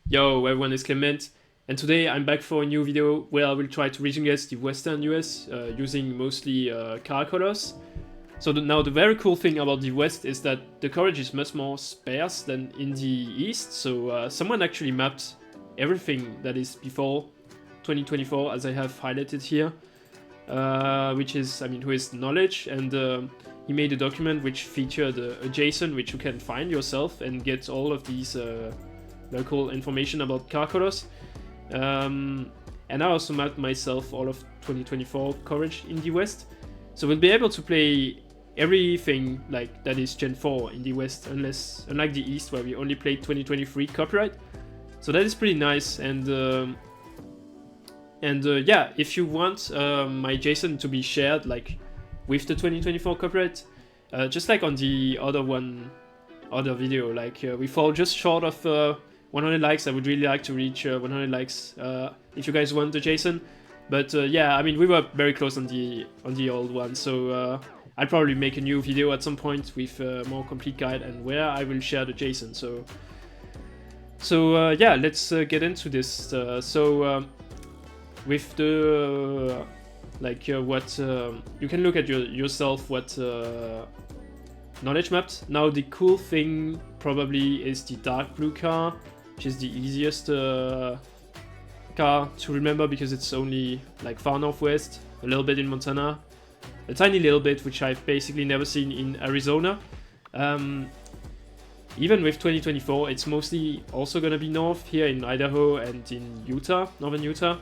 Yo, everyone, is Clement, and today I'm back for a new video where I will try to region guess the Western US using mostly car colors. So now the very cool thing about the West is that the coverage is much more sparse than in the East, so someone actually mapped everything that is before 2024 as I have highlighted here, which is, who is knowledge, and he made a document which featured a JSON which you can find yourself and get all of these local information about car colors. And I also mapped myself all of 2024 coverage in the West. So we'll be able to play everything like that is Gen 4 in the West, unlike the East where we only played 2023 copyright. So that is pretty nice. And yeah, if you want my JSON to be shared like with the 2024 copyright, just like on the other video, like we fall just short of 100 likes. I would really like to reach 100 likes if you guys want the JSON. But yeah, we were very close on the old one, so I'll probably make a new video at some point with a more complete guide and where I will share the JSON. So yeah, let's get into this. With the what you can look at yourself what knowledge mapped. Now the cool thing probably is the dark blue car, which is the easiest car to remember because it's only like far northwest, a little bit in Montana, a tiny little bit, which I've basically never seen in Arizona. Even with 2024, it's mostly also gonna be north here in Idaho and in Utah, northern Utah,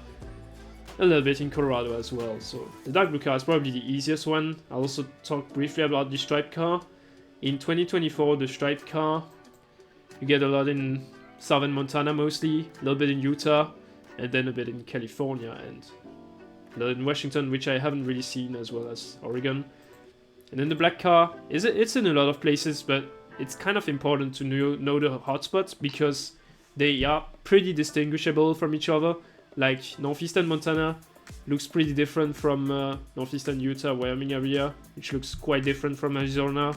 a little bit in Colorado as well. So the dark blue car is probably the easiest one. I'll also talk briefly about the striped car. In 2024, the striped car, you get a lot in southern Montana mostly, a little bit in Utah, and then a bit in California, and a little in Washington, which I haven't really seen, as well as Oregon. And then the black car, it's in a lot of places, but it's kind of important to know the hotspots because they are pretty distinguishable from each other. Like northeastern Montana looks pretty different from northeastern Utah, Wyoming area, which looks quite different from Arizona,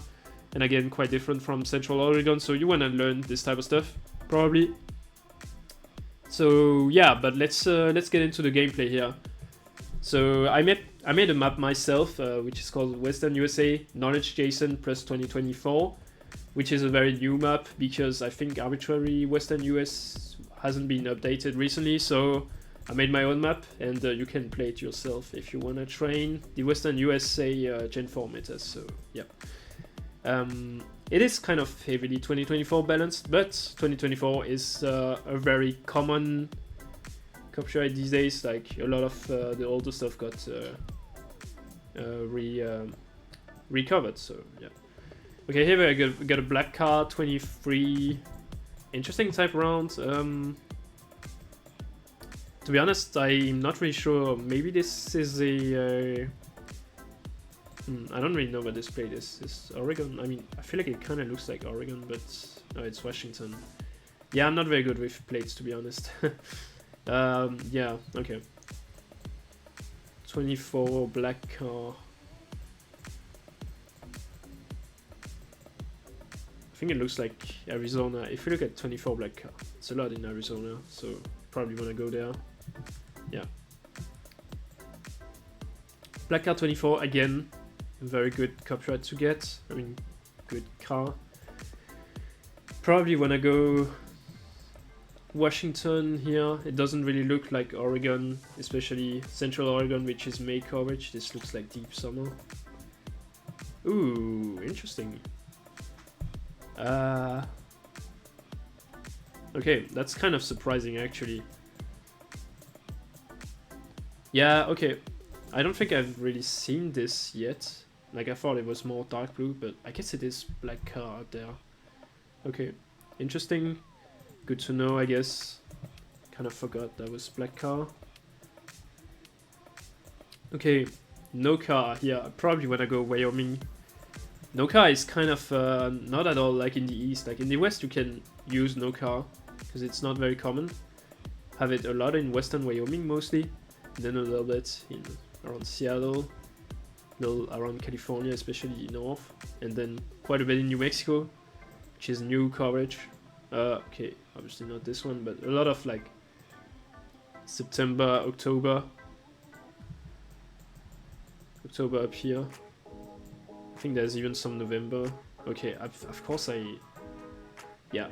and again quite different from central Oregon. So you want to learn this type of stuff probably. So yeah, but let's get into the gameplay here. So I made a map myself, which is called Western USA Knowledge JSON plus 2024, which is a very new map because I think arbitrary Western US hasn't been updated recently. So I made my own map, and you can play it yourself if you want to train the Western USA Gen 4 metas. So yeah. It is kind of heavily 2024 balanced, but 2024 is a very common copyright these days. Like a lot of the older stuff got recovered. So yeah. Okay, here we got a black car, 23. Interesting type round. To be honest, I'm not really sure. Maybe this is a. I don't really know what this plate is. Is Oregon? I feel like it kind of looks like Oregon, but no, it's Washington. Yeah, I'm not very good with plates, to be honest. Yeah, okay. 24 black car. I think it looks like Arizona. If you look at 24 black car, it's a lot in Arizona, so probably want to go there. Yeah. Black car 24 again. Very good copyright to get. Good car. Probably wanna go Washington here. It doesn't really look like Oregon, especially Central Oregon, which is May coverage. This looks like deep summer. Ooh, interesting. Okay, that's kind of surprising actually. Yeah, okay. I don't think I've really seen this yet. Like I thought it was more dark blue, but I guess it is black car out there. Okay, interesting. Good to know, I guess. Kind of forgot that was black car. Okay, no car here. I probably wanna go Wyoming. No car is kind of not at all like in the East. Like in the West you can use no car because it's not very common. Have it a lot in Western Wyoming mostly. And then a little bit in around Seattle, little around California, especially north, and then quite a bit in New Mexico, which is new coverage. Okay, obviously not this one, but a lot of like September, October up here. I think there's even some November. Okay, of course yeah,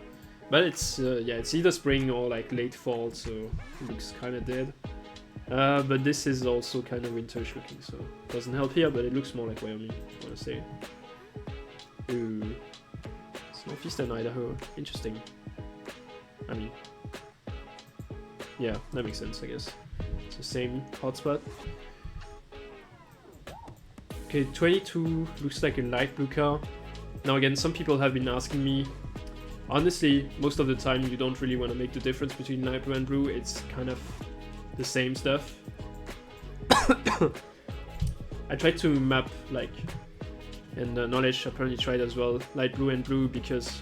but it's yeah, it's either spring or like late fall, so it looks kind of dead. But this is also kind of winterish looking, so it doesn't help here, but it looks more like Wyoming, I want to say. Ooh, it's northeastern Idaho. Interesting. I mean, yeah, that makes sense, I guess. It's the same hotspot. Okay, 22 looks like a light blue car. Now again, some people have been asking me, honestly, most of the time you don't really want to make the difference between light blue and blue. It's kind of the same stuff. I tried to map, like, and Knowledge apparently tried as well, light blue and blue, because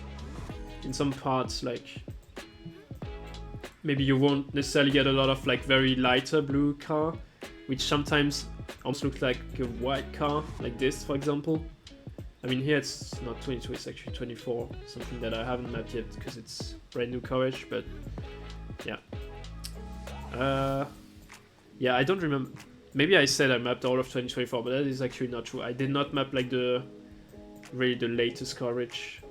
in some parts, like, maybe you won't necessarily get a lot of like very lighter blue car, which sometimes almost looks like a white car, like this, for example. I mean, here it's not 22, it's actually 24, something that I haven't mapped yet because it's brand new coverage, but yeah. Yeah, I don't remember. Maybe I said I mapped all of 2024, but that is actually not true. I did not map like really the latest coverage,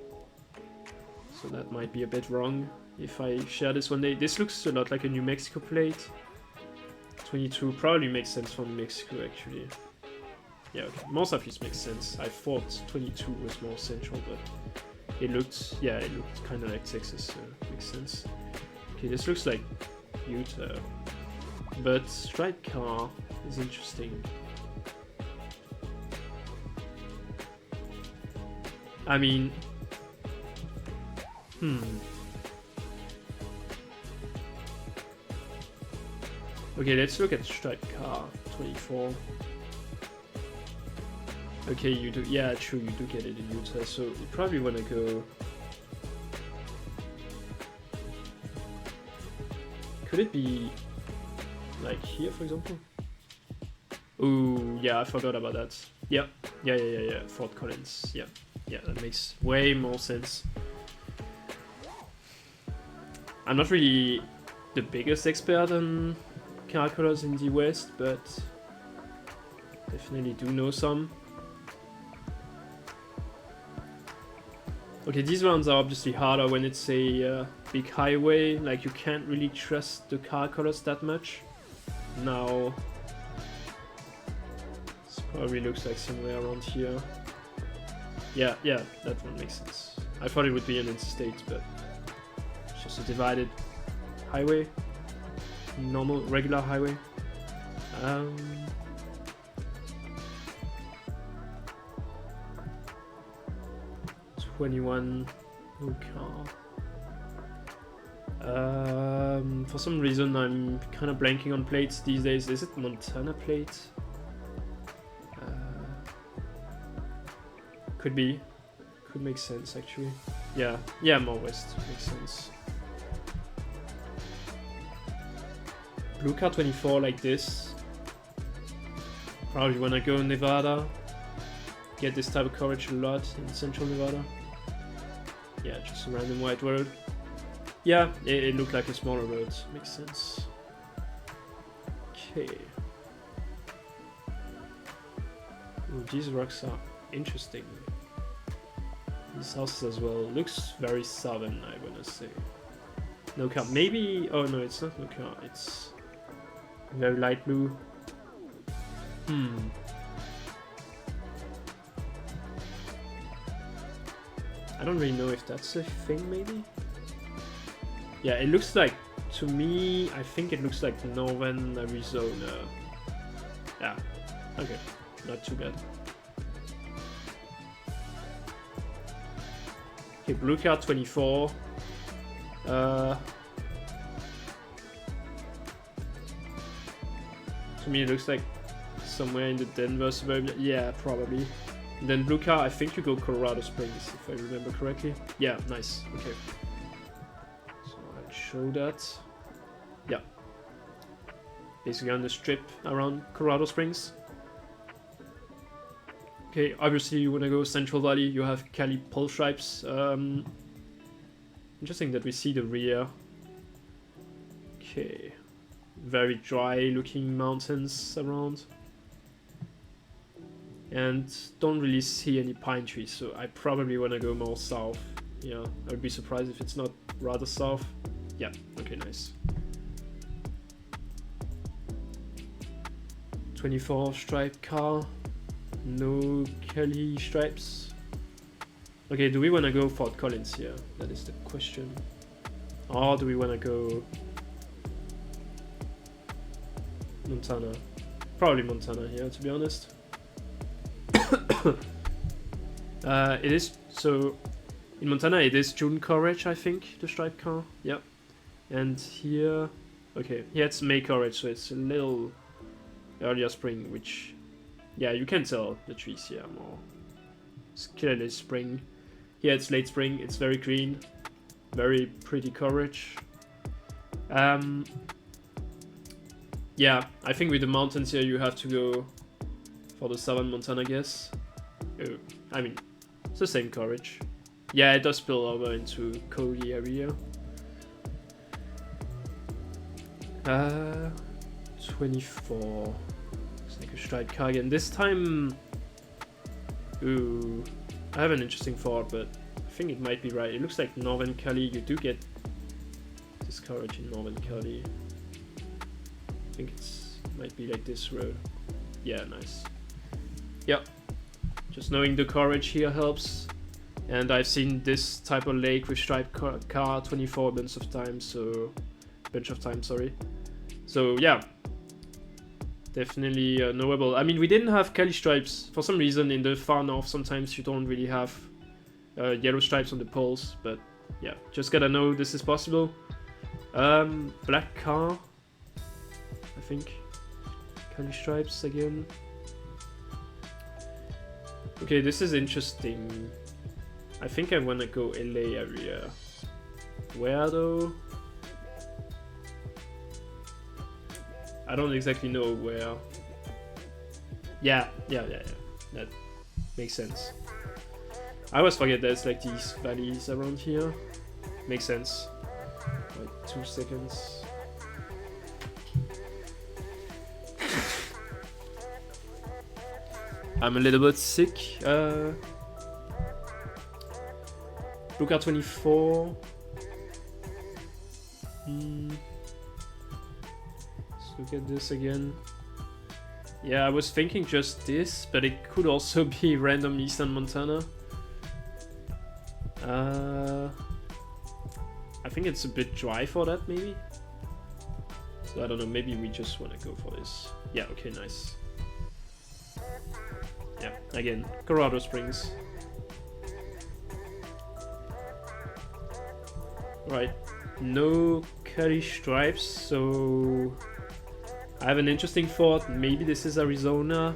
so that might be a bit wrong if I share this one day. This looks a lot like a New Mexico plate. 22 probably makes sense for New Mexico, actually. Yeah, okay. Most of it makes sense. I thought 22 was more central, but it looked, yeah, it looked kind of like Texas, so makes sense. Okay, this looks like Utah, but striped car is interesting. I mean, okay, let's look at striped car 24. Okay, you do, yeah, true, you do get it in Utah, so you probably want to go. Could it be like here, for example? Ooh, yeah, I forgot about that. Yeah, Fort Collins. Yeah, that makes way more sense. I'm not really the biggest expert on car colors in the West, but definitely do know some. Okay, these rounds are obviously harder when it's a big highway, like you can't really trust the car colors that much. Now, this probably looks like somewhere around here. Yeah, that one makes sense. I thought it would be an interstate, but it's just a divided highway. Normal, regular highway. 21 blue car. For some reason I'm kind of blanking on plates these days. Is it Montana plate? Could be. Could make sense actually. Yeah, more west makes sense. Blue car 24 like this. Probably wanna go in Nevada. Get this type of coverage a lot in central Nevada. Yeah, just a random white road. Yeah, it looked like a smaller road. Makes sense. Okay. Ooh, these rocks are interesting. These houses as well. Looks very southern, I wanna say. No car. Maybe. Oh no, it's not no car. It's very light blue. I don't really know if that's a thing, maybe? Yeah, it looks like, to me, I think it looks like northern Arizona. Yeah, okay, not too bad. Okay, blue car 24. To me it looks like somewhere in the Denver suburb. Yeah, probably. And then blue car, I think you go Colorado Springs, if I remember correctly. Yeah, nice. Okay. So I'll show that. Yeah. Basically on the strip around Colorado Springs. Okay, obviously you want to go Central Valley. You have Cali pole stripes. Interesting that we see the rear. Okay. Very dry looking mountains around. And don't really see any pine trees, so I probably want to go more south. Yeah, I would be surprised if it's not rather south. Yeah, okay, nice. 24 striped car. No Kelly stripes. Okay, do we want to go Fort Collins here? That is the question. Or do we want to go Montana? Probably Montana here, to be honest. It is, so in Montana it is June coverage, I think, the striped car. Yep. And here, okay, here it's May coverage, so it's a little earlier spring, which, yeah, you can tell the trees here more. It's clearly spring. Here it's late spring, it's very green, very pretty coverage. Yeah, I think with the mountains here you have to go for the southern Montana, I guess. I mean, it's the same coverage. Yeah, it does spill over into Cody area. 24. It's like a striped car again. This time, ooh, I have an interesting thought, but I think it might be right. It looks like Northern Cali. You do get this coverage in Northern Cali. I think it's might be like this road. Yeah, nice. Yep. Just knowing the coverage here helps. And I've seen this type of lake with striped car 24 a bunch of times, sorry. So yeah, definitely knowable. I mean, we didn't have Cali stripes for some reason in the far north. Sometimes you don't really have yellow stripes on the poles, but yeah, just gotta know this is possible. Black car, I think. Cali stripes again. Okay, this is interesting. I think I wanna go LA area. Where though? I don't exactly know where. Yeah. That makes sense. I always forget there's like these valleys around here. Makes sense. Like 2 seconds. I'm a little bit sick. Luca 24. Let's look at this again. Yeah, I was thinking just this, but it could also be random eastern Montana. I think it's a bit dry for that, maybe. So I don't know, maybe we just want to go for this. Yeah, okay, nice. Yeah, again, Colorado Springs. Right, no Cali stripes, so I have an interesting thought. Maybe this is Arizona.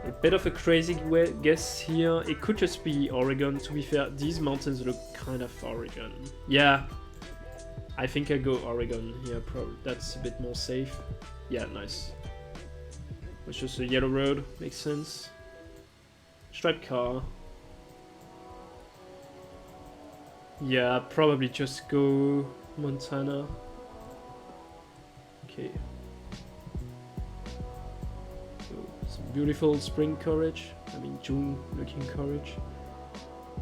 A bit of a crazy guess here. It could just be Oregon, to be fair. These mountains look kind of Oregon. Yeah, I think I go Oregon here, probably. That's a bit more safe. Yeah, nice. It's just a yellow road, makes sense. Striped car. Yeah, probably just go Montana. Okay. So, some beautiful spring coverage. I mean, June looking coverage.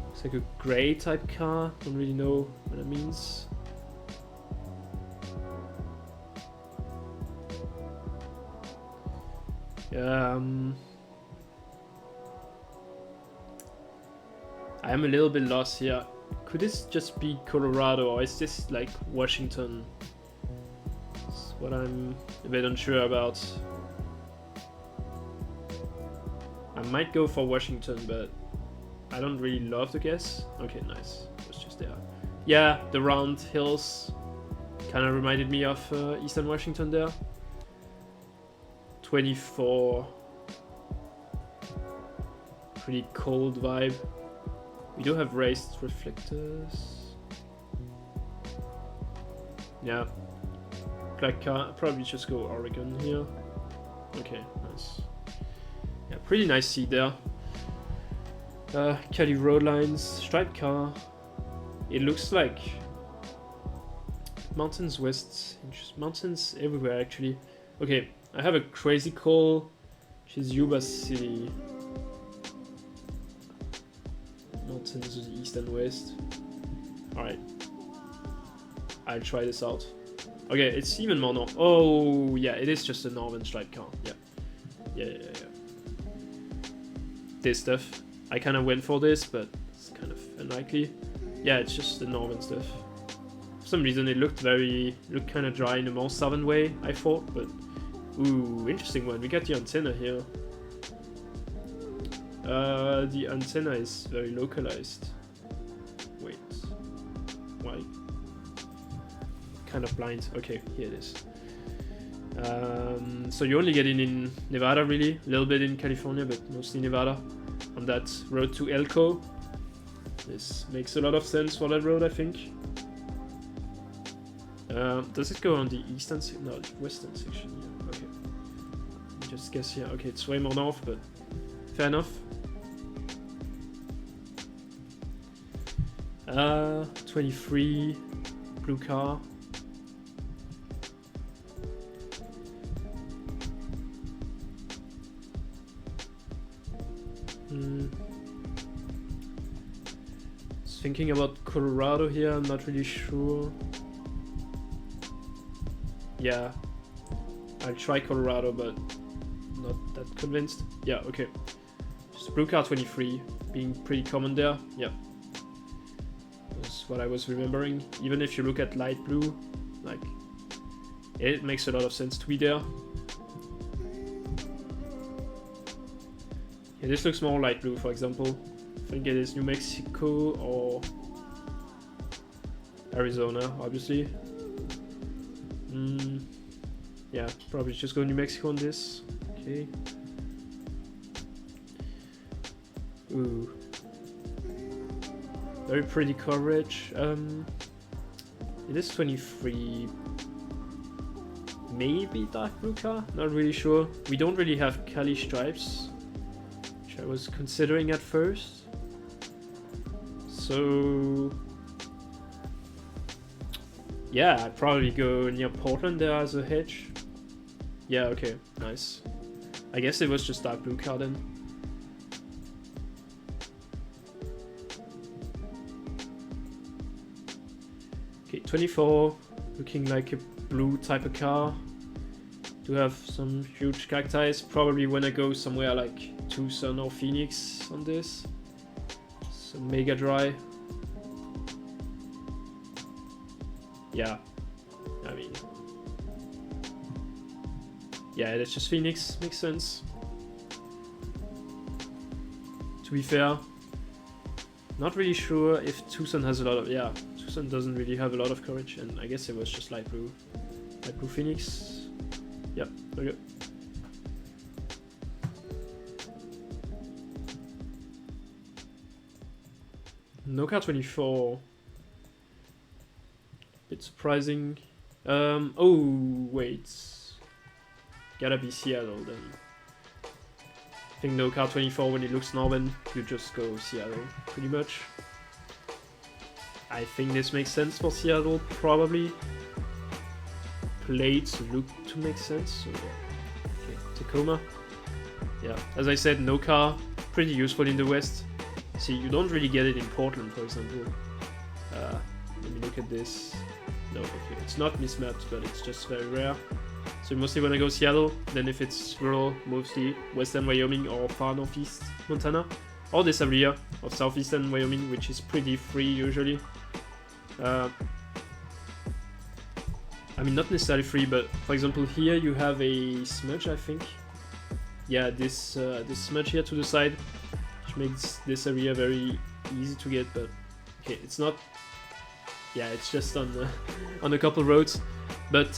Looks like a gray type car. Don't really know what that means. I am a little bit lost here. Could this just be Colorado, or is this like Washington? That's what I'm a bit unsure about. I might go for Washington, but I don't really love the guess. Okay, nice. It was just there. Yeah, the round hills kind of reminded me of Eastern Washington there. 24. Pretty cold vibe. We do have raised reflectors. Yeah. Black car. Probably just go Oregon here. Okay, nice. Yeah, pretty nice seat there. Cali road lines. Striped car. It looks like mountains west, mountains everywhere actually. Okay, I have a crazy call, which is Yuba City. Mountains east and west. Alright. I'll try this out. Okay, it's even more north. Oh, yeah, it is just a northern striped car. Yeah. Yeah. This stuff. I kind of went for this, but it's kind of unlikely. Yeah, it's just the northern stuff. For some reason, it looked kind of dry in a more southern way, I thought, but... Ooh, interesting one. We got the antenna here. The antenna is very localized. Wait. Why? Kind of blind. Okay, here it is. So you only get in Nevada, really. A little bit in California, but mostly Nevada. On that road to Elko. This makes a lot of sense for that road, I think. Does it go on the eastern section? No, the western section. Yeah, okay. Just guess here. Okay, it's way more north, but fair enough. 23 blue car. Just thinking about Colorado here, I'm not really sure. Yeah, I'll try Colorado, but not that convinced. Yeah, okay. Just blue car 23 being pretty common there. Yeah. That's what I was remembering. Even if you look at light blue, like, it makes a lot of sense to be there. Yeah, this looks more light blue, for example. I think it is New Mexico or Arizona, obviously. Yeah, probably just go New Mexico on this. Okay. Ooh. Very pretty coverage. It is 23. Maybe dark blue car? Not really sure. We don't really have Cali stripes, which I was considering at first. So... yeah, I'd probably go near Portland there as a hedge. Yeah, okay, nice. I guess it was just dark blue car then. Okay, 24, looking like a blue type of car. Do have some huge cacti. Probably when I go somewhere like Tucson or Phoenix on this. So mega dry. Yeah, I mean, yeah, it's just Phoenix, makes sense. To be fair, not really sure if Tucson has a lot of, yeah, Tucson doesn't really have a lot of coverage, and I guess it was just light blue Phoenix. Yeah, okay. No car 24. Bit surprising. Oh wait, gotta be Seattle then. I think no car 24 when it looks northern, you just go Seattle pretty much. I think this makes sense for Seattle probably. Plates look to make sense. So okay, Tacoma. Yeah, as I said, no car, pretty useful in the West. See, you don't really get it in Portland, for example. Let me look at this. No, okay, it's not mismapped, but it's just very rare. So mostly when I go Seattle, then if it's rural, mostly western Wyoming or far northeast Montana, or this area of southeastern Wyoming, which is pretty free usually. I mean, not necessarily free, but for example here you have a smudge, I think. Yeah, this smudge here to the side, which makes this area very easy to get, but okay, it's not. Yeah, it's just on a couple roads, but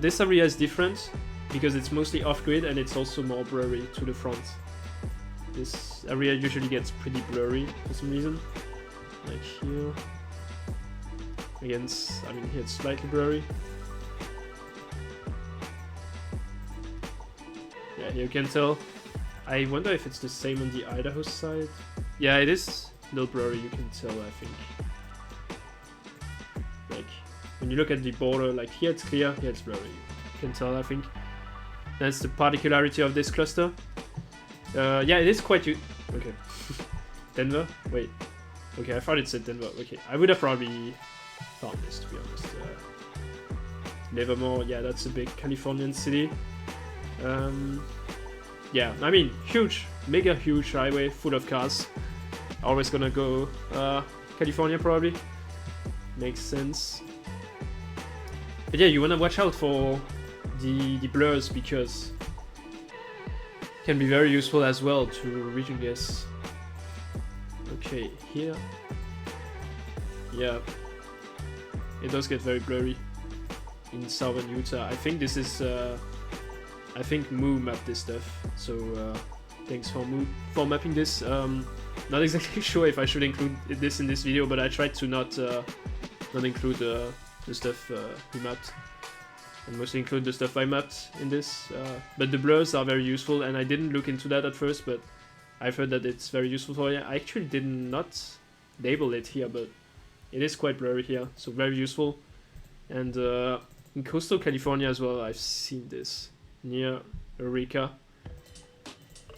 this area is different because it's mostly off-grid and it's also more blurry to the front. This area usually gets pretty blurry for some reason, like here. Again, I mean here it's slightly blurry. Yeah, here you can tell. I wonder if it's the same on the Idaho side. Yeah, it is a little blurry, you can tell, I think. when you look at the border, like here it's clear, here it's blurry. You can tell, I think. That's the particularity of this cluster. Yeah, it is quite... Okay. Denver? Wait. Okay, I thought it said Denver. Okay, I would have probably found this, to be honest. Livermore, yeah, that's a big Californian city. Yeah, I mean, huge, mega huge highway full of cars. Always gonna go California, probably. Makes sense. But yeah, you wanna watch out for the blurs, because it can be very useful as well to region guess. Okay, here. Yeah. It does get very blurry in southern Utah. I think this is... I think Moo mapped this stuff. So thanks for Moo for mapping this. Not exactly sure if I should include this in this video, but I tried to not include the stuff he mapped. And mostly include the stuff I mapped in this. But the blurs are very useful, and I didn't look into that at first, but I've heard that it's very useful for you. I actually did not label it here, but it is quite blurry here, so very useful. And in coastal California as well, I've seen this near Eureka.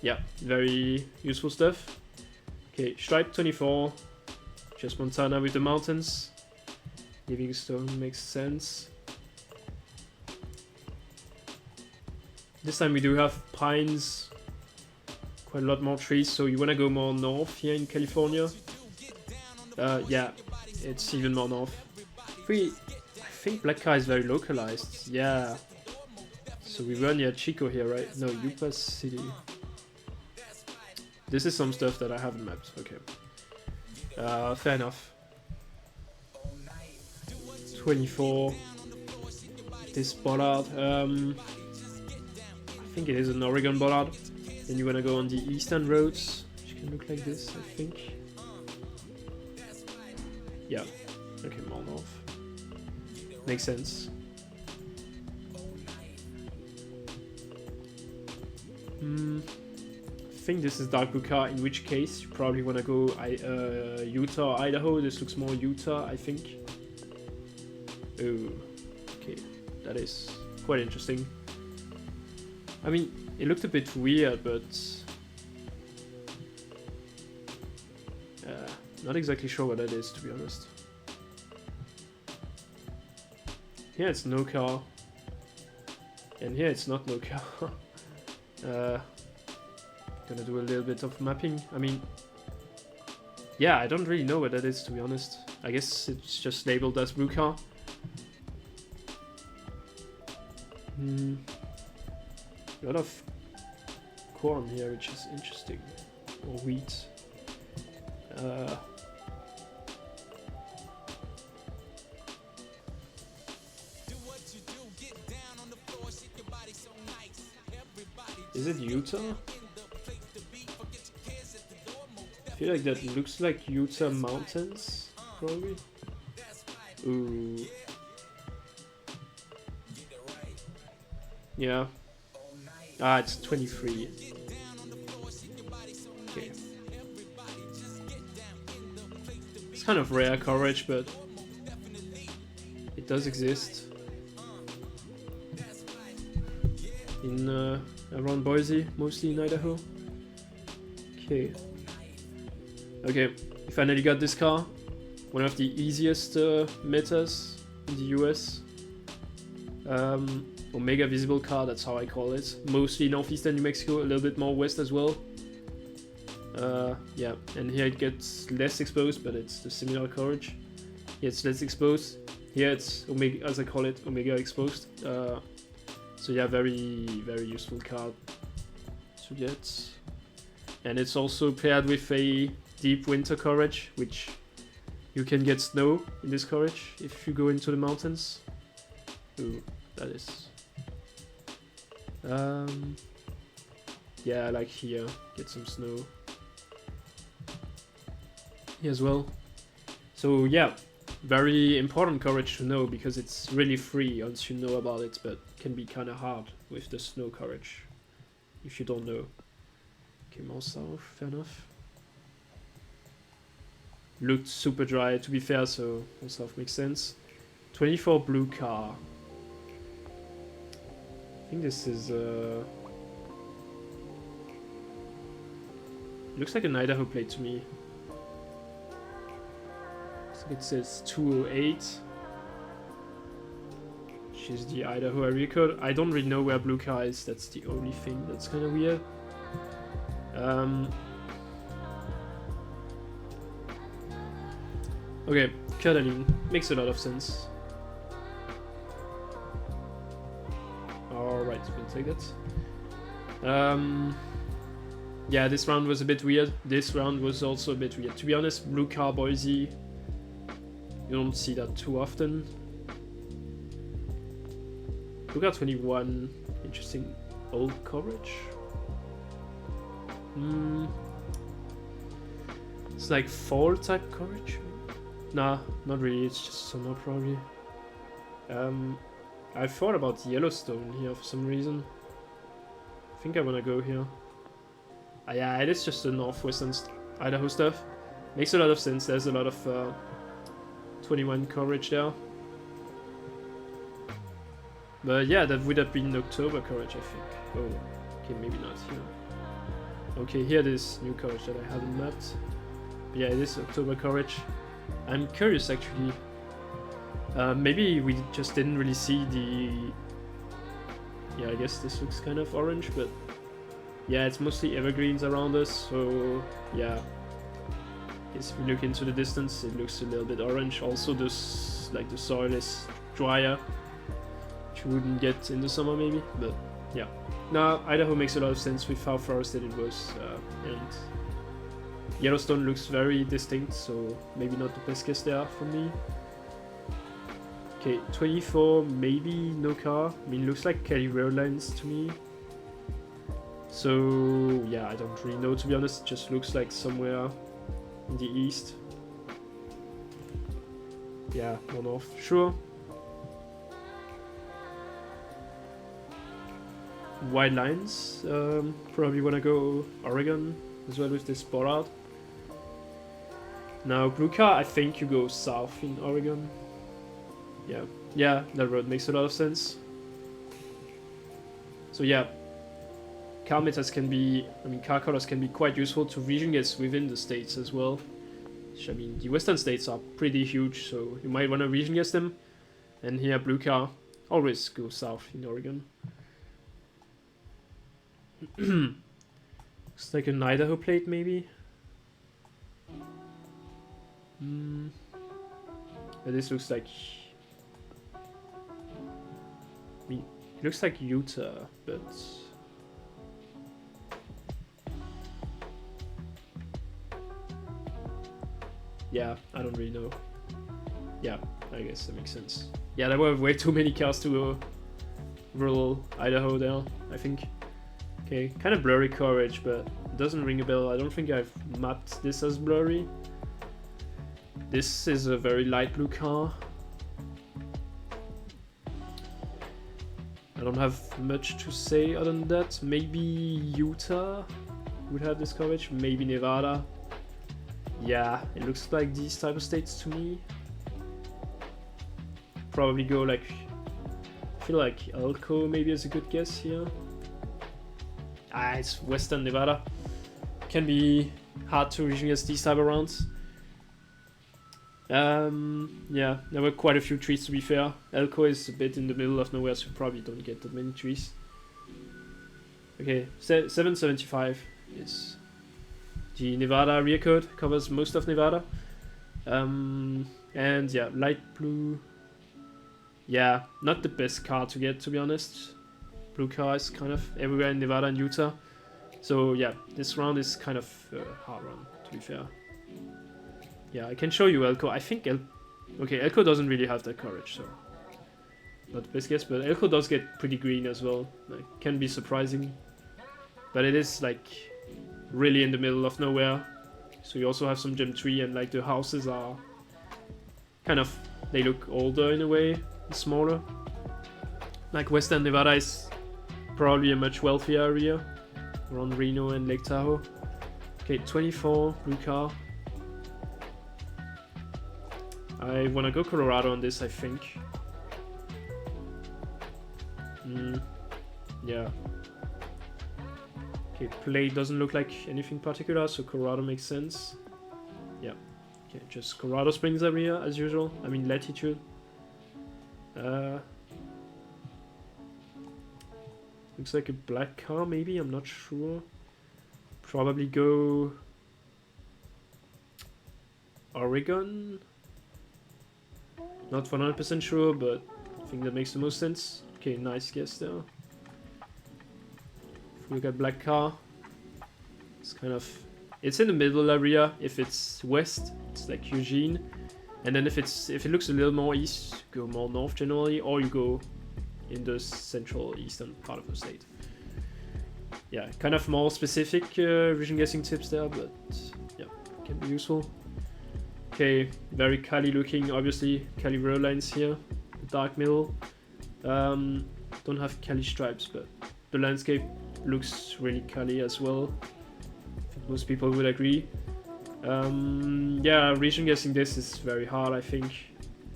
Yeah, very useful stuff. Okay, Stripe 24, just Montana with the mountains. Livingstone makes sense. This time we do have pines, quite a lot more trees, so you want to go more north here in California. Yeah, it's even more north. I think Black Car is very localized, yeah. So we run near Chico here, right? No, Yuba City. This is some stuff that I haven't mapped, okay. Fair enough. 24. This bollard, I think it is an Oregon bollard. Then you wanna go on the eastern roads, which can look like this, I think. Yeah, okay, more north. Makes sense. I think this is dark blue car, in which case you probably wanna go Utah or Idaho. This looks more Utah, I think. Oh, okay, that is quite interesting. I mean, it looked a bit weird, but not exactly sure what that is, to be honest. Here it's no car, and here it's not no car. Gonna do a little bit of mapping. I mean, yeah, I don't really know what that is, to be honest. I guess it's just labeled as blue car. A lot of corn here, which is interesting. Or wheat. Is it Utah? I feel like that looks like Utah mountains, probably. Ooh. Yeah. Ah, it's 23. Okay. It's kind of rare coverage, but it does exist. In around Boise, mostly in Idaho. Okay. Okay, we finally got this car. One of the easiest metas in the US. Omega visible car, that's how I call it. Mostly northeastern New Mexico, a little bit more west as well. Yeah, and here it gets less exposed, but it's the similar coverage. Here it's less exposed. Here it's Omega, as I call it, Omega exposed. So yeah, very, very useful card to get. And it's also paired with a deep winter coverage, which you can get snow in this coverage if you go into the mountains. Ooh, that is... yeah, like here, get some snow. Here as well. So yeah, very important coverage to know, because it's really free once you know about it, but can be kind of hard with the snow coverage if you don't know. Okay, more south, fair enough. Looked super dry, to be fair, so more south makes sense. 24 blue car. I think this is looks like an Idaho plate to me. So it says 208. Which is the Idaho area code. I don't really know where blue car is, that's the only thing that's kind of weird. Okay, Cuddling. Makes a lot of sense. Alright, we'll take that. Yeah, this round was a bit weird. This round was also a bit weird. To be honest, blue car Boise, you don't see that too often. Blue car 21, interesting old coverage. It's like fall type coverage. Nah, not really, it's just summer probably. I thought about Yellowstone here for some reason. I think I wanna go here. Yeah, it is just the northwestern Idaho stuff. Makes a lot of sense, there's a lot of 21 coverage there. But yeah, that would have been October coverage, I think. Oh, okay, maybe not here. Okay, here this new coverage that I haven't mapped. But yeah, it is October coverage. I'm curious actually. Maybe we just didn't really see the... Yeah, I guess this looks kind of orange, but... Yeah, it's mostly evergreens around us, so... Yeah. If we look into the distance, it looks a little bit orange. Also, this, like, the soil is drier, which you wouldn't get in the summer maybe, but yeah. Now, Idaho makes a lot of sense with how forested it was, and Yellowstone looks very distinct, so maybe not the best guess there for me. Okay, 24, maybe no car. I mean, looks like Kelly Roadlines to me. So, yeah, I don't really know, to be honest. It just looks like somewhere in the east. Yeah, one off, sure. White lines, probably wanna go Oregon as well with this bollard. Now, blue car, I think you go south in Oregon. Yeah, that road makes a lot of sense. So yeah, car metas can be, I mean, car colors can be quite useful to region guess within the states as well. Which, I mean, the western states are pretty huge, so you might want to region guess them. And here, blue car, always go south in Oregon. Looks like an Idaho plate, maybe. This looks like... I mean, it looks like Utah, but... Yeah, I don't really know. Yeah, I guess that makes sense. Yeah, there were way too many cars to rural Idaho there, I think. Okay, kind of blurry coverage, but it doesn't ring a bell. I don't think I've mapped this as blurry. This is a very light blue car. I don't have much to say other than that. Maybe Utah would have this coverage, maybe Nevada. Yeah, it looks like these type of states to me. Probably go like, I feel like Elko maybe is a good guess here. It's western Nevada. Can be hard to region guess these type of rounds. Yeah, there were quite a few trees to be fair. Elko is a bit in the middle of nowhere, so you probably don't get that many trees. Okay, 775 is the Nevada area code, covers most of Nevada. And yeah, light blue. Yeah, not the best car to get, to be honest. Blue car is kind of everywhere in Nevada and Utah. So yeah, this round is kind of a hard round, to be fair. Yeah, I can show you Elko. I think okay, Elko doesn't really have that coverage, so not the best guess, but Elko does get pretty green as well. Like, can be surprising, but it is like really in the middle of nowhere. So you also have some gem tree, and like the houses are kind of, they look older in a way, smaller. Like western Nevada is probably a much wealthier area around Reno and Lake Tahoe. Okay, 24 blue car. I wanna go Colorado on this, I think. Yeah. Okay, plate doesn't look like anything particular, so Colorado makes sense. Yeah. Okay, just Colorado Springs area as usual. I mean latitude. Looks like a black car, maybe. I'm not sure. Probably go Oregon. Not 100% sure, but I think that makes the most sense. Okay, nice guess there. If we look at black car, it's kind of, it's in the middle area. If it's west, it's like Eugene, and then if it looks a little more east, go more north generally, or you go in the central eastern part of the state. Yeah, kind of more specific region guessing tips there, but yeah, can be useful. Okay, very Cali looking, obviously Cali road lines here, dark middle. Don't have Cali stripes, but the landscape looks really Cali as well. I think most people would agree. Yeah, region guessing this is very hard, I think.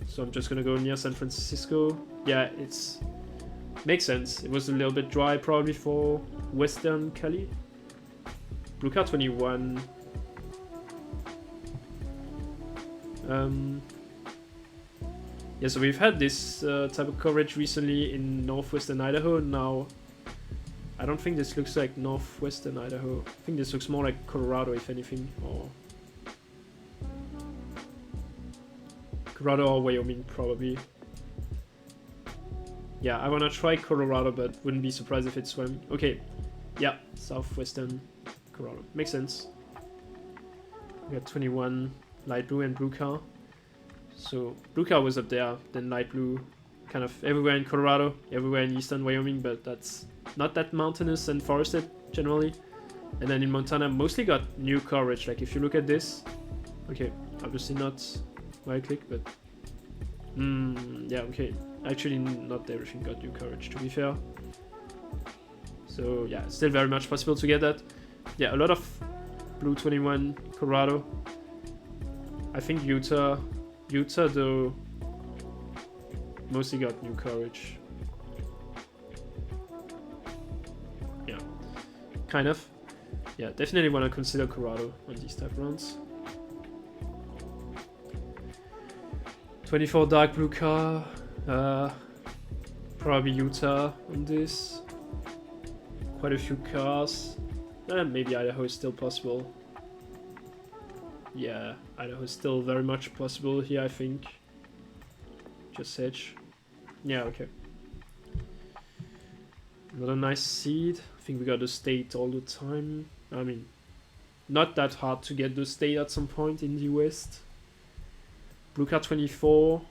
So I'm just gonna go near San Francisco. Yeah, it's makes sense. It was a little bit dry probably for Western Cali. Blue car 21. Yeah, so we've had this type of coverage recently in northwestern Idaho. Now, I don't think this looks like northwestern Idaho. I think this looks more like Colorado, if anything, or Colorado or Wyoming, probably. Yeah, I wanna try Colorado, but wouldn't be surprised if it's Wyoming. Okay, yeah, southwestern Colorado. Makes sense. We got 21 light blue and blue car. So blue car was up there, then light blue kind of everywhere in Colorado, everywhere in eastern Wyoming, but that's not that mountainous and forested generally. And then in Montana, mostly got new coverage. Like if you look at this, okay, obviously not right click, but yeah, okay. Actually, not everything got new coverage, to be fair. So yeah, still very much possible to get that. Yeah, a lot of blue 21 Colorado. I think Utah though mostly got new coverage. Yeah, kind of. Yeah, definitely want to consider Colorado on these type of rounds. 24 dark blue car. Probably Utah on this. Quite a few cars. Maybe Idaho is still possible. Yeah, Idaho is still very much possible here, I think. Just hedge. Yeah, okay. Another nice seed. I think we got the state all the time. I mean, not that hard to get the state at some point in the West. Blue car 24.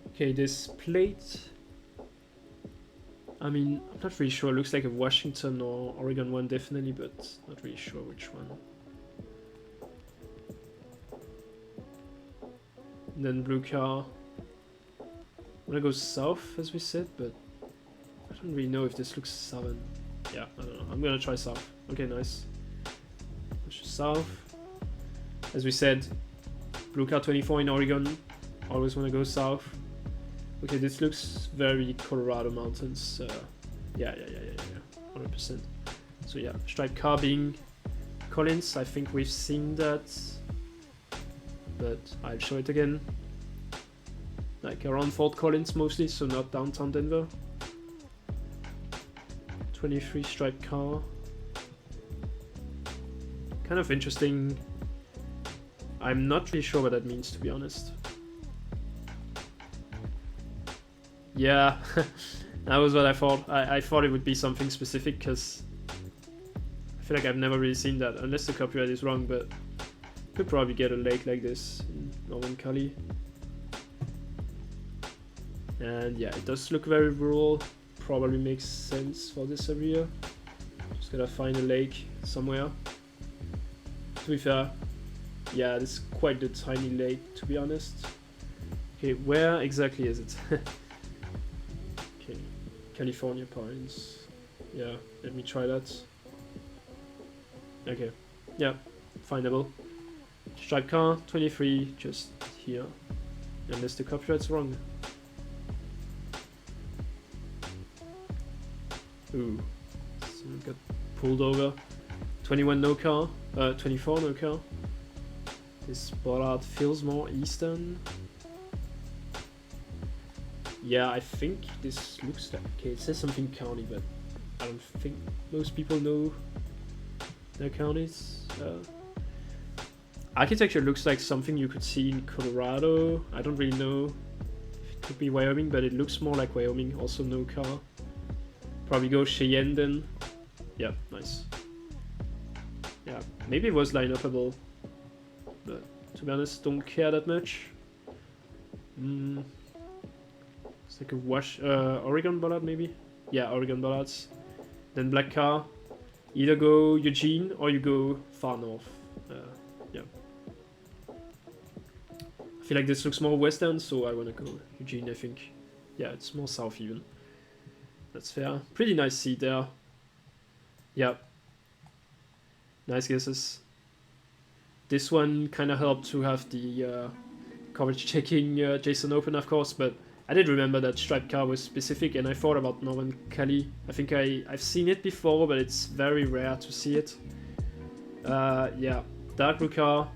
Okay, this plate. I mean, I'm not really sure. It looks like a Washington or Oregon one, definitely, but not really sure which one. And then blue car. I'm gonna go south, as we said, but I don't really know if this looks southern. Yeah, I don't know. I'm gonna try south. Okay, nice. Push south. As we said, blue car 24 in Oregon. Always wanna go south. Okay, this looks very Colorado mountains. Yeah, 100%. So yeah, striped car being Collins. I think we've seen that, but I'll show it again. Like around Fort Collins mostly, so not downtown Denver. 23 striped car. Kind of interesting. I'm not really sure what that means, to be honest. Yeah, that was what I thought. I thought it would be something specific, because I feel like I've never really seen that, unless the copyright is wrong, but could probably get a lake like this in northern Cali. And yeah, it does look very rural. Probably makes sense for this area. Just gotta find a lake somewhere. To be fair, yeah, this is quite the tiny lake, to be honest. Okay, where exactly is it? California Pines. Yeah, let me try that. Okay, yeah, findable. Stripe car, 23, just here. Unless the copyright's wrong. Ooh, someone got pulled over. 21 no car, 24 no car. This bollard feels more eastern. Yeah, I think this looks like, okay, it says something county, but I don't think most people know their counties. Architecture looks like something you could see in Colorado. I don't really know if it could be Wyoming, but it looks more like Wyoming. Also no car. Probably go Cheyenne then. Yeah, nice. Yeah, maybe it was line-upable, but to be honest, don't care that much. It's like a Oregon bollard maybe? Yeah, Oregon bollards. Then black car. Either go Eugene or you go far north. Yeah. I feel like this looks more western, so I wanna go Eugene, I think. Yeah, it's more south even. That's fair. Pretty nice seat there. Yeah. Nice guesses. This one kind of helped to have the coverage checking JSON open, of course, but I did remember that striped car was specific, and I thought about Northern Cali. I think I've seen it before, but it's very rare to see it. Yeah, dark blue car.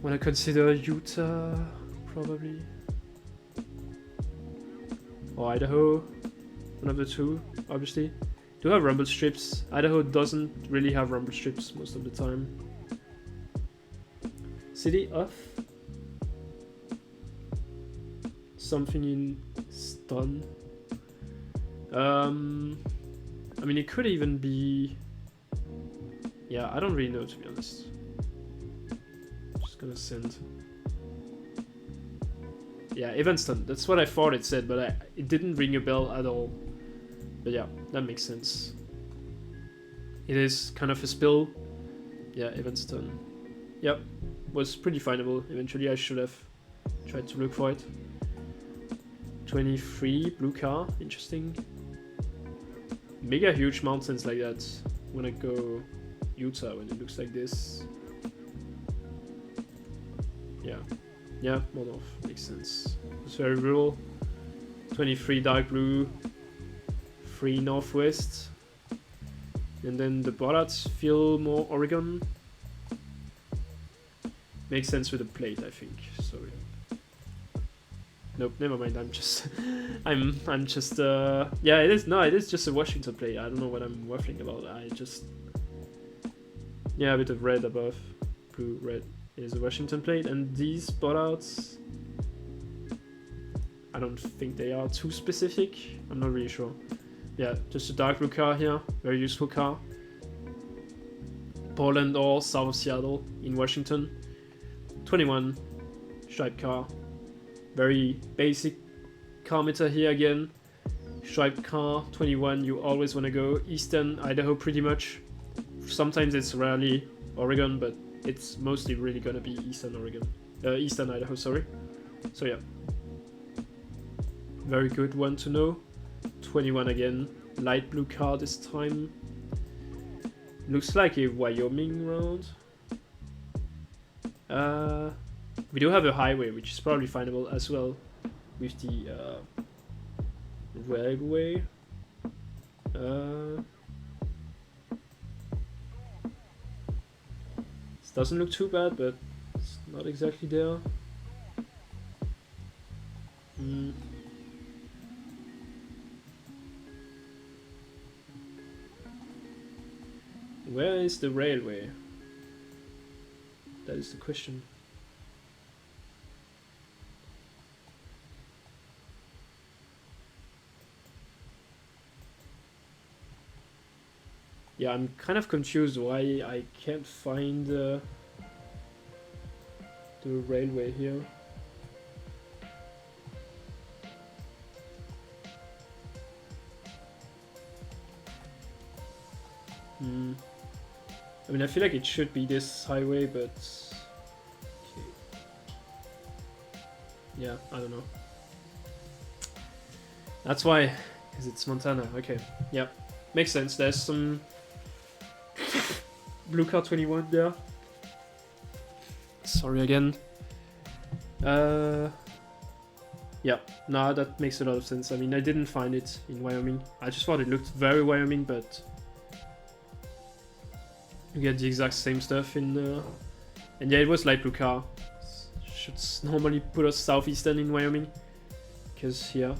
When I consider Utah, probably. Or Idaho, one of the two, obviously. Do have rumble strips. Idaho doesn't really have rumble strips most of the time. City off. Something in stun. I mean, it could even be. Yeah, I don't really know, to be honest. Just gonna send. Yeah, Evanston. That's what I thought it said, but it didn't ring a bell at all. But yeah, that makes sense. It is kind of a spill. Yeah, Evanston. Yep, was pretty findable. Eventually, I should have tried to look for it. 23 blue car, interesting. Mega huge mountains like that. When I go Utah, when it looks like this. Yeah, more north, makes sense. It's very rural. 23 dark blue, 3 northwest. And then the bollards feel more Oregon. Makes sense with the plate, I think. So nope, never mind. I'm just, I'm just. Yeah, it is. No, it is just a Washington plate. I don't know what I'm waffling about. Yeah, a bit of red above, blue, red. It is a Washington plate, and these bollards, I don't think they are too specific. I'm not really sure. Yeah, just a dark blue car here. Very useful car. Portland or south of Seattle in Washington. 21 striped car. Very basic car meter here again. Striped car, 21, you always want to go eastern Idaho pretty much. Sometimes it's rarely Oregon, but it's mostly really gonna be eastern Oregon. Eastern Idaho, sorry. So yeah. Very good one to know. 21 again. Light blue car this time. Looks like a Wyoming road. We do have a highway, which is probably findable as well with the railway. This doesn't look too bad, but it's not exactly there. Where is the railway? That is the question. Yeah, I'm kind of confused why I can't find the railway here. I mean, I feel like it should be this highway, but okay. Yeah, I don't know. That's why, because it's Montana. Okay, yeah, makes sense. There's some blue car 21 there. Sorry again. Yeah, nah, that makes a lot of sense. I mean, I didn't find it in Wyoming. I just thought it looked very Wyoming, but you get the exact same stuff in... and yeah, it was light blue car. Should normally put us southeastern in Wyoming. Because here...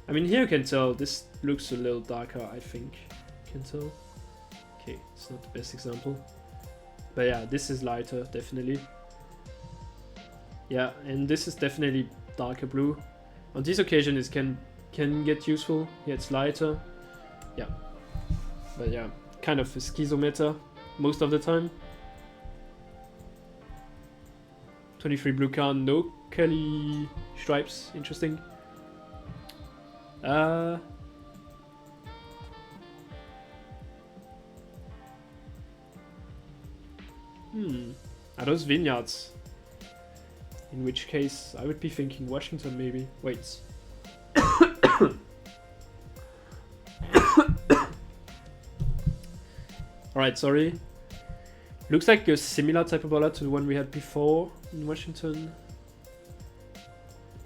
I mean, here you can tell this looks a little darker, I think. You can tell. Okay, it's not the best example. But yeah, this is lighter, definitely. Yeah, and this is definitely darker blue. On this occasion, it can get useful. Yeah, it's lighter. Yeah. But yeah, kind of a schizometer most of the time. 23 blue car, no Kelly stripes. Interesting. Are those vineyards? In which case, I would be thinking Washington maybe. Wait. Alright, sorry. Looks like a similar type of bollard to the one we had before in Washington.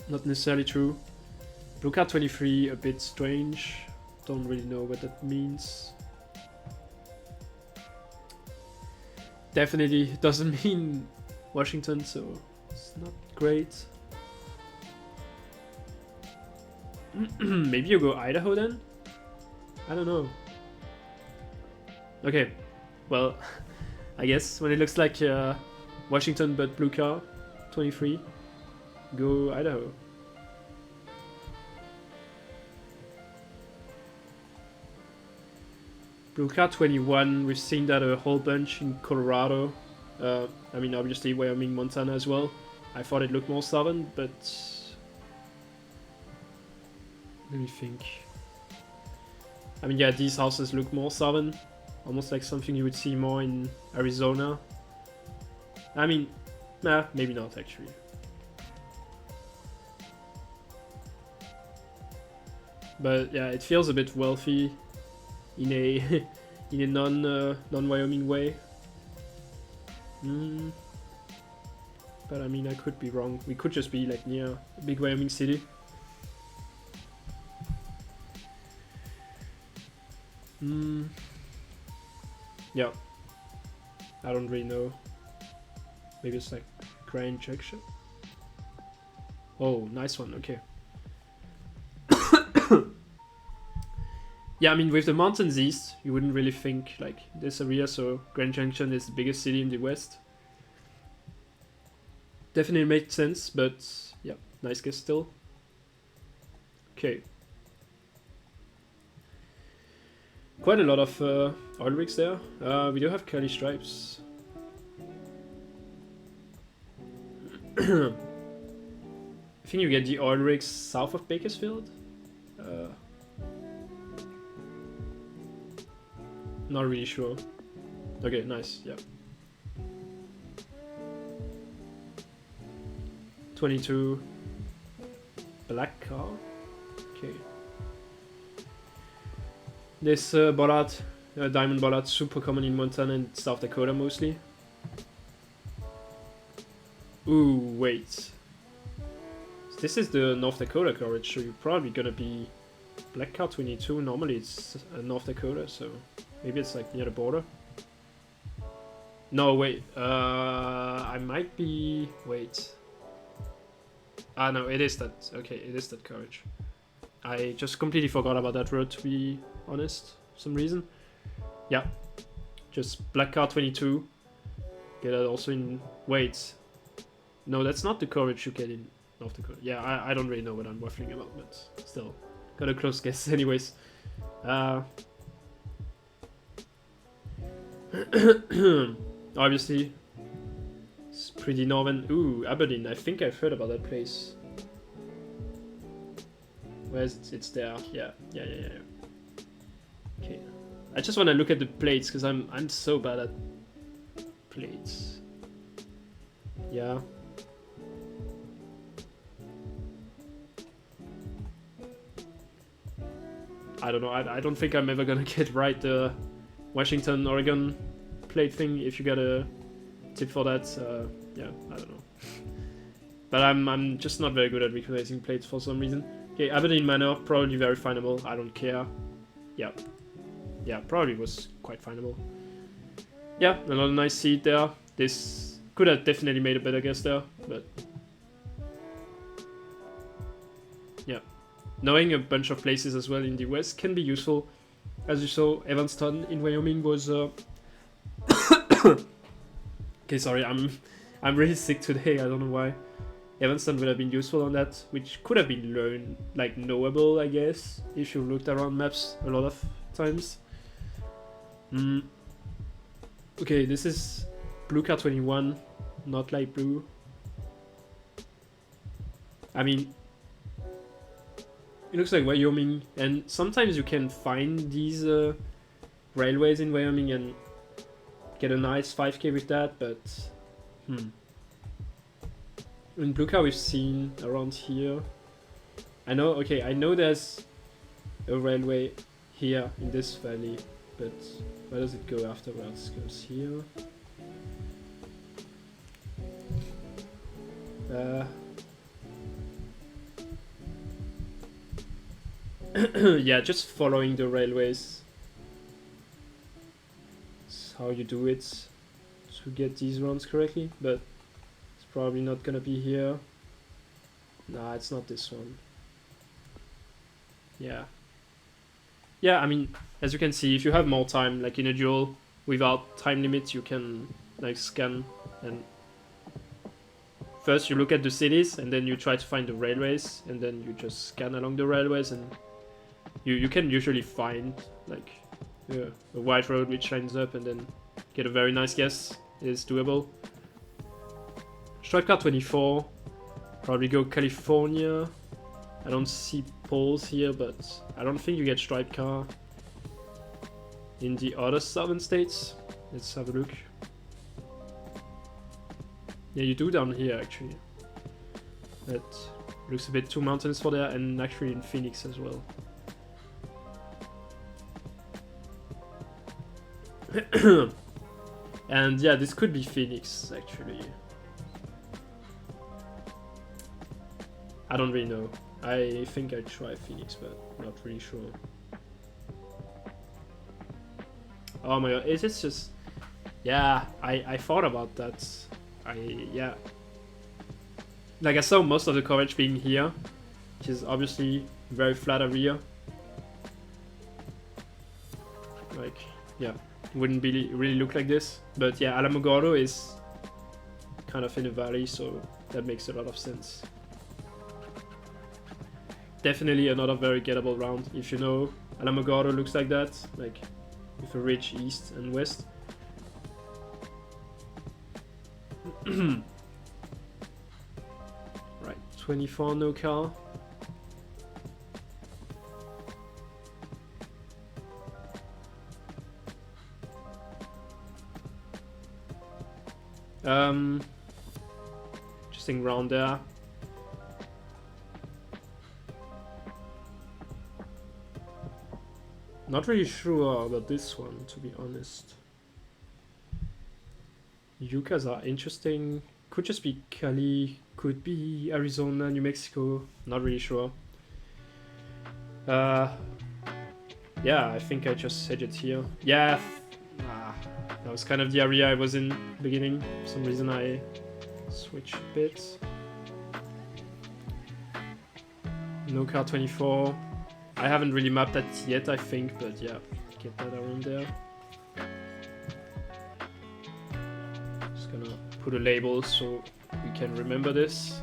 Not necessarily true. Blue card 23, a bit strange. Don't really know what that means. Definitely doesn't mean Washington, so it's not great. Maybe you go Idaho then? I don't know. Okay, well, I guess when it looks like Washington but blue car 23, go Idaho. Blue car 21, we've seen that a whole bunch in Colorado. I mean, obviously Wyoming, Montana as well. I thought it looked more southern, but let me think. I mean, yeah, these houses look more southern, almost like something you would see more in Arizona. I mean, nah, maybe not actually. But yeah, it feels a bit wealthy in a in a non-Wyoming way. But I mean, I could be wrong. We could just be like near a big Wyoming city. Yeah. I don't really know. Maybe it's like Grand Junction. Oh, nice one. Okay. Yeah, I mean, with the mountains east, you wouldn't really think like this area, so Grand Junction is the biggest city in the west. Definitely makes sense, but yeah, nice guess still. Okay. Quite a lot of oil rigs there. We do have curly stripes. I think you get the oil rigs south of Bakersfield. Not really sure. Okay, nice, yeah. 22 black car. Okay. This bollard, diamond bollard, super common in Montana and South Dakota mostly. Ooh, wait. This is the North Dakota coverage, so you're probably gonna be black car 22. Normally it's North Dakota, so maybe it's like near the border. No, wait. I might be. Wait. Ah, no, it is that. Okay, it is that coverage. I just completely forgot about that road, to be honest, for some reason. Yeah. Just black car 22. Get that also in. Wait. No, that's not the coverage you get in North Dakota. Yeah, I don't really know what I'm waffling about, but still. Got a close guess, anyways. Obviously, it's pretty northern. Ooh, Aberdeen. I think I've heard about that place. Where's it? It's there. Yeah. Okay. I just want to look at the plates because I'm so bad at plates. Yeah. I don't know. I don't think I'm ever gonna get right Washington, Oregon plate thing. If you got a tip for that, yeah, I don't know. But I'm just not very good at recognizing plates for some reason. Okay, Aberdeen Manor, probably very findable. I don't care. Yeah. Yeah, probably was quite findable. Yeah, another nice seed there. This could have definitely made a better guess there, but yeah. Knowing a bunch of places as well in the West can be useful. As you saw, Evanston in Wyoming was... Okay, sorry, I'm really sick today, I don't know why. Evanston would have been useful on that, which could have been learned, like, knowable, I guess, if you looked around maps a lot of times. Okay, this is blue car 21, not light blue. I mean, it looks like Wyoming, and sometimes you can find these railways in Wyoming and get a nice 5k with that, but in blue car we've seen around here. I know there's a railway here in this valley, but where does it go afterwards? It goes here. Yeah, just following the railways. That's how you do it to get these runs correctly, but it's probably not gonna be here. Nah, it's not this one. Yeah. Yeah, I mean, as you can see, if you have more time, like in a duel, without time limit, you can like scan and first you look at the cities and then you try to find the railways and then you just scan along the railways and you can usually find like a white road which lines up and then get a very nice guess. It is doable. Stripe car 24, probably go California. I don't see poles here, but I don't think you get stripe car in the other southern states. Let's have a look. Yeah, you do down here actually. That looks a bit too mountainous for there, and actually in Phoenix as well. And yeah, this could be Phoenix actually. I don't really know. I think I'd try Phoenix, but not really sure. Oh my god, is it just... Yeah, I thought about that. Yeah. Like I saw most of the coverage being here, which is obviously very flat area. Like, yeah, it wouldn't really look like this. But yeah, Alamogordo is kind of in a valley, so that makes a lot of sense. Definitely another very gettable round. If you know Alamogordo looks like that, like with a ridge east and west. Right, 24 no car. Interesting round there. Not really sure about this one, to be honest. Yuccas are interesting. Could just be Cali, could be Arizona, New Mexico. Not really sure. Yeah, I think I just said it here. Yeah, that was kind of the area I was in beginning. For some reason I switched a bit. No car 24. I haven't really mapped that yet, I think, but yeah, get that around there. Just gonna put a label so we can remember this.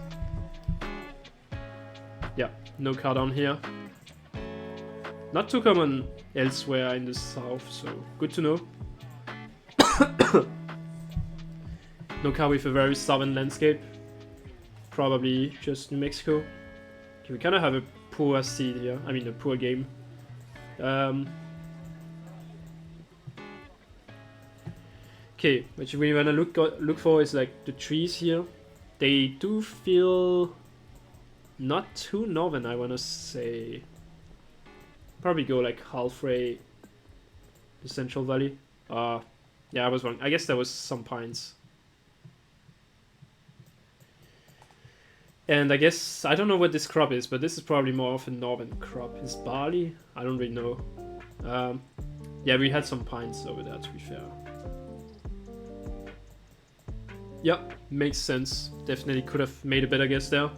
Yeah, no car down here. Not too common elsewhere in the south, so good to know. No car with a very southern landscape. Probably just New Mexico. Okay, we kind of have a poor seed here. I mean, a poor game. Okay, what we wanna look for is like the trees here. They do feel not too northern, I wanna say. Probably go like halfway the Central Valley. Yeah, I was wrong. I guess there was some pines. And I guess, I don't know what this crop is, but this is probably more of a northern crop. Is barley? I don't really know. Yeah, we had some pines over there, to be fair. Yeah, makes sense. Definitely could have made a better guess there.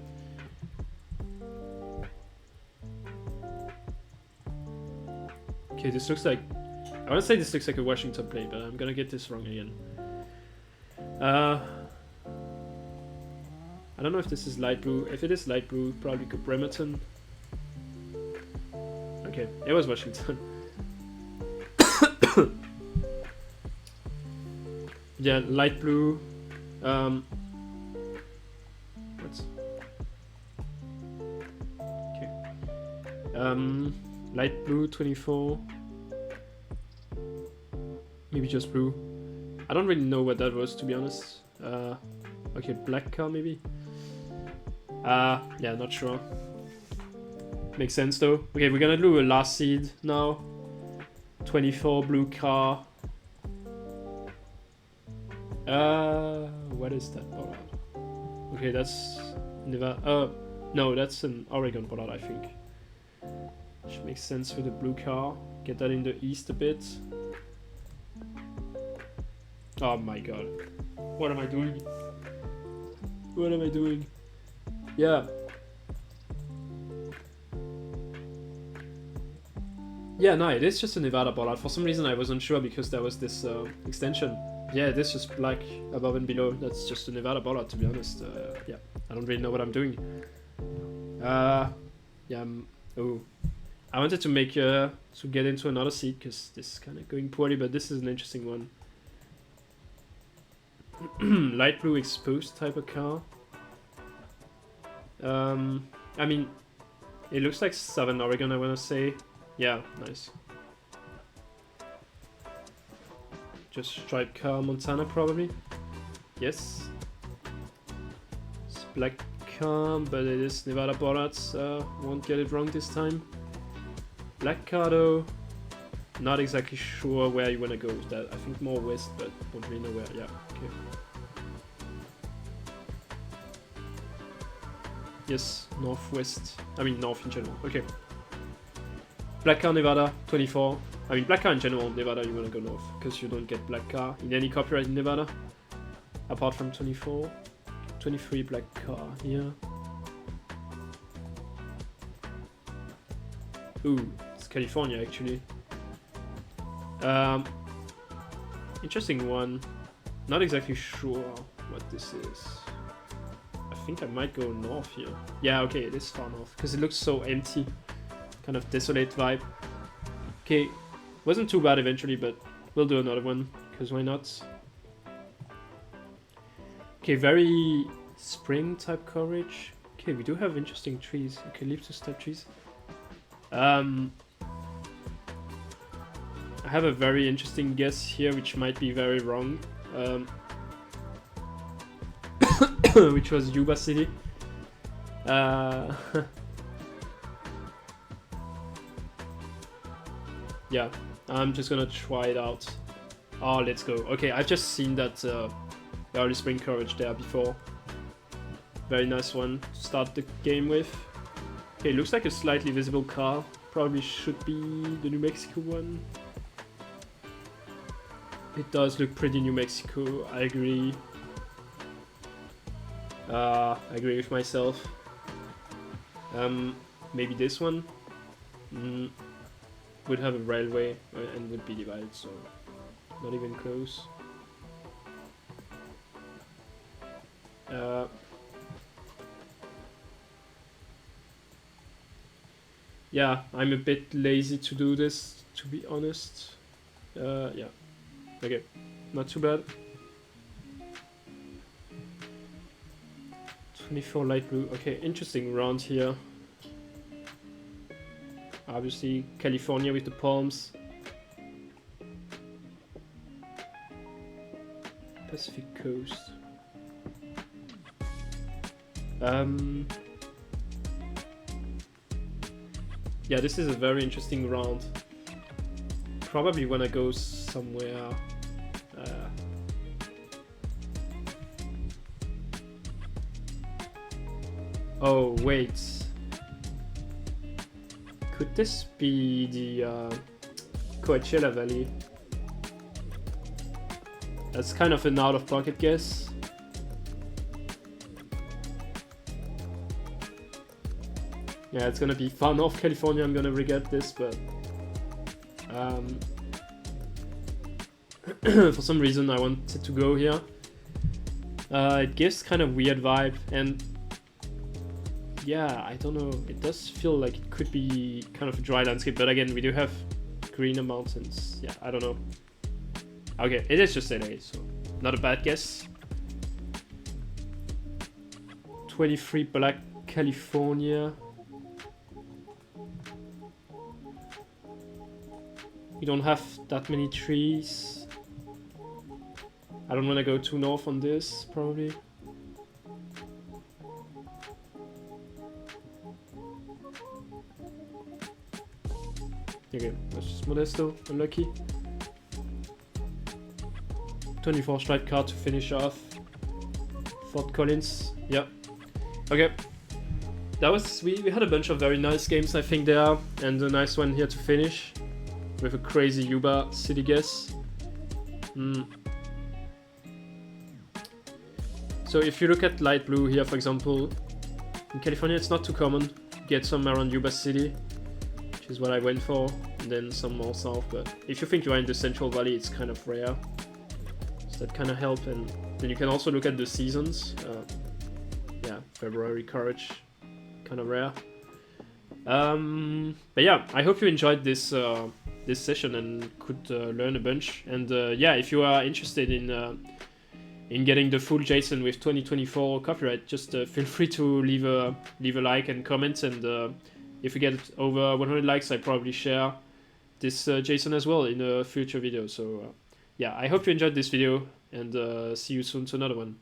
Okay, this looks like... I want to say this looks like a Washington plate, but I'm gonna get this wrong again. I don't know if this is light blue. If it is light blue, probably go Bremerton. Okay, it was Washington. Yeah, light blue. What? Okay. Light blue, 24. Maybe just blue. I don't really know what that was, to be honest. Okay, black car maybe. Yeah, not sure. Makes sense though. Okay, we're gonna do a last seed now. 24 blue car. What is that bollard? Okay, that's Nevada. No, that's an Oregon bollard, I think. Which makes sense for the blue car. Get that in the east a bit. Oh my god. What am I doing? What am I doing? Yeah. Yeah, no, it is just a Nevada bollard. For some reason I wasn't sure because there was this extension. Yeah, it is just black above and below. That's just a Nevada bollard, to be honest. Yeah, I don't really know what I'm doing. Yeah, oh. I wanted to make, to get into another seat because this is kind of going poorly, but this is an interesting one. Light blue exposed type of car. I mean, it looks like Southern Oregon, I want to say. Yeah, nice. Just striped car, Montana probably. Yes. It's black car, but it is Nevada bollards. Won't get it wrong this time. Black car though. Not exactly sure where you want to go with that. I think more west, but don't really know where. Yeah, okay. Yes, northwest. I mean north in general. Okay. Black car Nevada, 24. I mean black car in general, Nevada you wanna go north, because you don't get black car in any copyright in Nevada. Apart from 24. 23 black car here. Ooh, it's California actually. Interesting one. Not exactly sure what this is. I think I might go north here. Yeah, okay, it is far north because it looks so empty, kind of desolate vibe. Okay, wasn't too bad eventually, but we'll do another one because why not? Okay, very spring type coverage. Okay, we do have interesting trees. Okay, leaves type trees. I have a very interesting guess here, which might be very wrong. Which was Yuba City. Yeah, I'm just gonna try it out. Oh, let's go. Okay, I've just seen that early spring coverage there before. Very nice one to start the game with. Okay, looks like a slightly visible car. Probably should be the New Mexico one. It does look pretty New Mexico, I agree. I agree with myself. Maybe this one would have a railway and would be divided, so not even close. Yeah, I'm a bit lazy to do this, to be honest. Yeah. Okay, not too bad. 24 light blue. Okay, interesting round here. Obviously, California with the palms. Pacific Coast. Yeah, this is a very interesting round. Probably when I go somewhere. Oh, wait. Could this be the Coachella Valley? That's kind of an out-of-pocket guess. Yeah, it's gonna be far North California. I'm gonna regret this, but for some reason I wanted to go here. It gives kind of weird vibe, and yeah, I don't know. It does feel like it could be kind of a dry landscape, but again, we do have greener mountains. Yeah, I don't know. Okay, it is just LA, so not a bad guess. 23 Black California. We don't have that many trees. I don't want to go too north on this, probably. Okay, that's just Modesto, unlucky. 24 striped card to finish off. Fort Collins, yeah. Okay. That was, we had a bunch of very nice games, I think, there, and a nice one here to finish with a crazy Yuba city guess. So if you look at light blue here, for example, in California it's not too common to get some around Yuba City, which is what I went for, and then some more south, but if you think you are in the Central Valley, it's kind of rare. So that kind of helps, and then you can also look at the seasons. Yeah, February Courage, kind of rare. But yeah, I hope you enjoyed this this session and could learn a bunch. And yeah, if you are interested in getting the full JSON with 2024 copyright, just feel free to leave a like and comment. And if we get over 100 likes, I probably share this JSON as well in a future video. So yeah, I hope you enjoyed this video, and see you soon to another one.